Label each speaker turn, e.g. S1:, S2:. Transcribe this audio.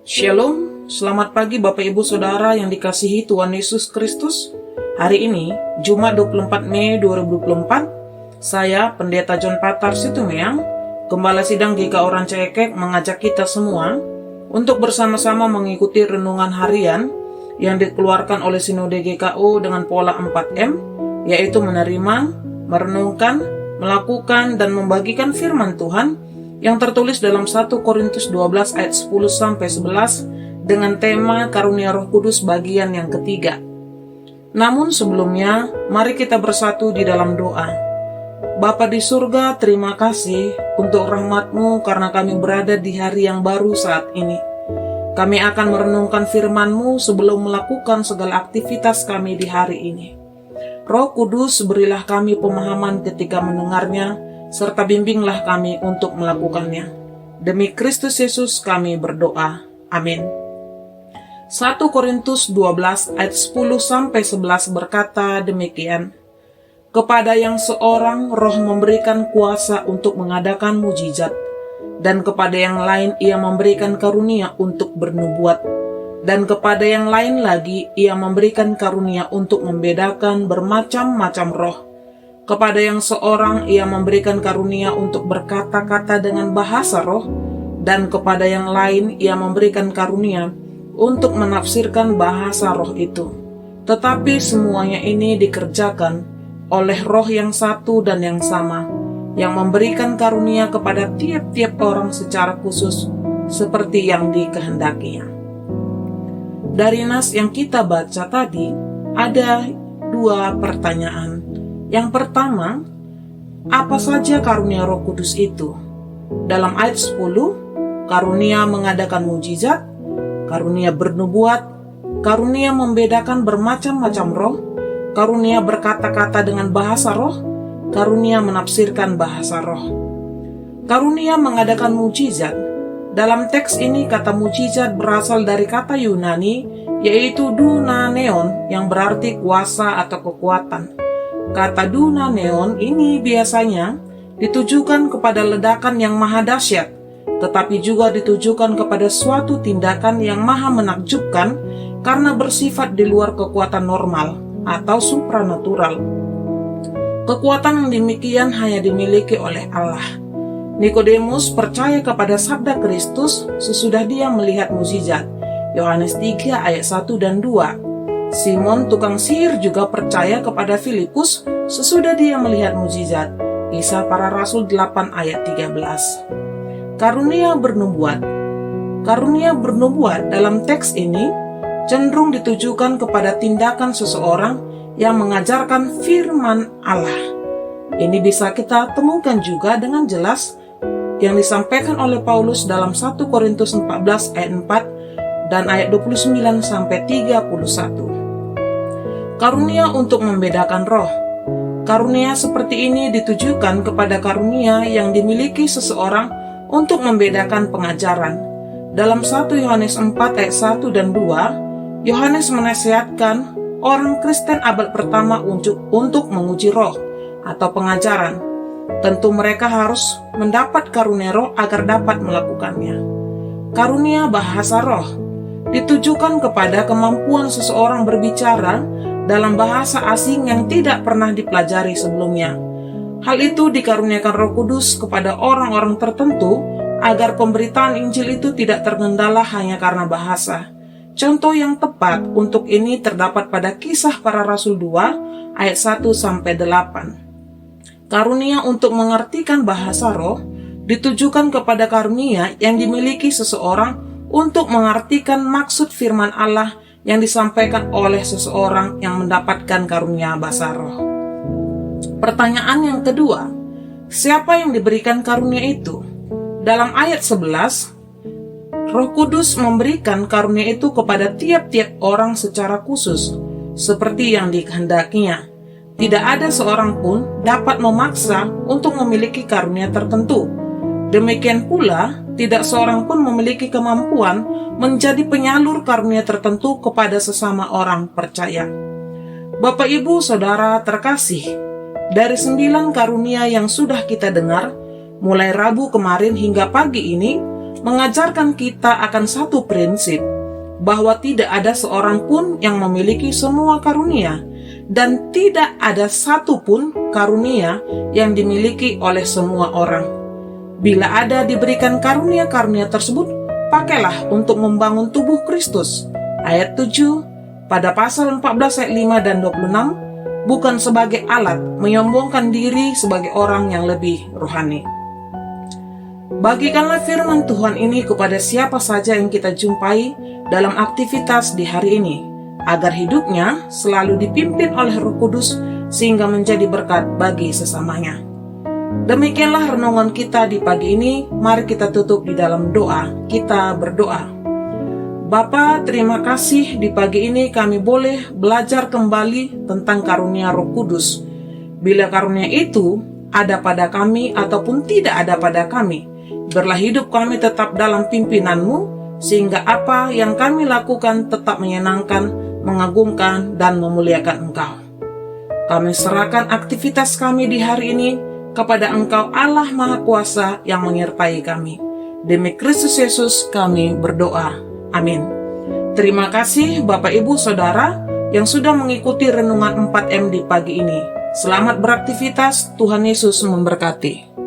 S1: Shalom, selamat pagi Bapak Ibu Saudara yang dikasihi Tuhan Yesus Kristus. Hari ini, Jumat 24 Mei 2024, saya Pendeta John Patar Situmeang, Gembala Sidang GKO Rancaekek mengajak kita semua untuk bersama-sama mengikuti renungan harian yang dikeluarkan oleh Sinode GKO dengan pola 4M, yaitu menerima, merenungkan, melakukan, dan membagikan firman Tuhan yang tertulis dalam 1 Korintus 12 ayat 10-11 dengan tema Karunia Roh Kudus bagian yang ketiga. Namun sebelumnya, mari kita bersatu di dalam doa. Bapa di surga, terima kasih untuk rahmat-Mu karena kami berada di hari yang baru saat ini. Kami akan merenungkan firman-Mu sebelum melakukan segala aktivitas kami di hari ini. Roh Kudus, berilah kami pemahaman ketika mendengarnya, serta bimbinglah kami untuk melakukannya. Demi Kristus Yesus kami berdoa. Amin. 1 Korintus 12 ayat 10-11 berkata demikian. Kepada yang seorang roh memberikan kuasa untuk mengadakan mujizat, dan kepada yang lain ia memberikan karunia untuk bernubuat, dan kepada yang lain lagi ia memberikan karunia untuk membedakan bermacam-macam roh. Kepada yang seorang ia memberikan karunia untuk berkata-kata dengan bahasa roh, dan kepada yang lain ia memberikan karunia untuk menafsirkan bahasa roh itu. Tetapi semuanya ini dikerjakan oleh roh yang satu dan yang sama, yang memberikan karunia kepada tiap-tiap orang secara khusus, seperti yang dikehendakinya. Dari nas yang kita baca tadi, ada dua pertanyaan. Yang pertama, apa saja karunia Roh Kudus itu? Dalam ayat 10, karunia mengadakan mujizat, karunia bernubuat, karunia membedakan bermacam-macam roh, karunia berkata-kata dengan bahasa roh, karunia menafsirkan bahasa roh. Karunia mengadakan mujizat. Dalam teks ini kata mujizat berasal dari kata Yunani, yaitu dunaneon, yang berarti kuasa atau kekuatan. Kata dunaneon ini biasanya ditujukan kepada ledakan yang maha dahsyat, tetapi juga ditujukan kepada suatu tindakan yang maha menakjubkan karena bersifat di luar kekuatan normal atau supranatural. Kekuatan yang demikian hanya dimiliki oleh Allah. Nikodemus percaya kepada sabda Kristus sesudah dia melihat mukjizat. Yohanes 3 ayat 1 dan 2. Simon tukang sihir juga percaya kepada Filipus sesudah dia melihat mukjizat. Kisah Para Rasul 8 ayat 13. Karunia bernubuat. Karunia bernubuat dalam teks ini cenderung ditujukan kepada tindakan seseorang yang mengajarkan firman Allah. Ini bisa kita temukan juga dengan jelas yang disampaikan oleh Paulus dalam 1 Korintus 14 ayat 4 dan ayat 29 sampai 31. Karunia untuk membedakan roh. Karunia seperti ini ditujukan kepada karunia yang dimiliki seseorang untuk membedakan pengajaran. Dalam 1 Yohanes 4 ayat 1 dan 2, Yohanes menasihatkan orang Kristen abad pertama untuk menguji roh atau pengajaran. Tentu mereka harus mendapat karunia roh agar dapat melakukannya. Karunia bahasa roh ditujukan kepada kemampuan seseorang berbicara dalam bahasa asing yang tidak pernah dipelajari sebelumnya. Hal itu dikaruniakan Roh Kudus kepada orang-orang tertentu agar pemberitaan Injil itu tidak tergendala hanya karena bahasa. Contoh yang tepat untuk ini terdapat pada Kisah Para Rasul 2 ayat 1-8. Karunia untuk mengartikan bahasa roh ditujukan kepada karunia yang dimiliki seseorang untuk mengartikan maksud firman Allah yang disampaikan oleh seseorang yang mendapatkan karunia bahasa roh. Pertanyaan yang kedua, siapa yang diberikan karunia itu? Dalam ayat 11, Roh Kudus memberikan karunia itu kepada tiap-tiap orang secara khusus, seperti yang dikehendakinya. Tidak ada seorang pun dapat memaksa untuk memiliki karunia tertentu. Demikian pula, tidak seorang pun memiliki kemampuan menjadi penyalur karunia tertentu kepada sesama orang percaya. Bapak, Ibu, Saudara terkasih, dari 9 karunia yang sudah kita dengar, mulai Rabu kemarin hingga pagi ini, mengajarkan kita akan satu prinsip, bahwa tidak ada seorang pun yang memiliki semua karunia, dan tidak ada satu pun karunia yang dimiliki oleh semua orang. Bila ada diberikan karunia-karunia tersebut, pakailah untuk membangun tubuh Kristus. Ayat 7 pada pasal 14 ayat 5 dan 26, bukan sebagai alat menyombongkan diri sebagai orang yang lebih rohani. Bagikanlah firman Tuhan ini kepada siapa saja yang kita jumpai dalam aktivitas di hari ini, agar hidupnya selalu dipimpin oleh Roh Kudus sehingga menjadi berkat bagi sesamanya. Demikianlah renungan kita di pagi ini. Mari kita tutup di dalam doa. Kita berdoa. Bapa, terima kasih di pagi ini kami boleh belajar kembali tentang karunia Roh Kudus. Bila karunia itu ada pada kami ataupun tidak ada pada kami, biarlah hidup kami tetap dalam pimpinan-Mu, sehingga apa yang kami lakukan tetap menyenangkan, mengagumkan, dan memuliakan Engkau. Kami serahkan aktivitas kami di hari ini kepada Engkau Allah Maha Kuasa yang menyertai kami. Demi Kristus Yesus kami berdoa. Amin. Terima kasih Bapak Ibu Saudara yang sudah mengikuti renungan 4M di pagi ini. Selamat beraktivitas, Tuhan Yesus memberkati.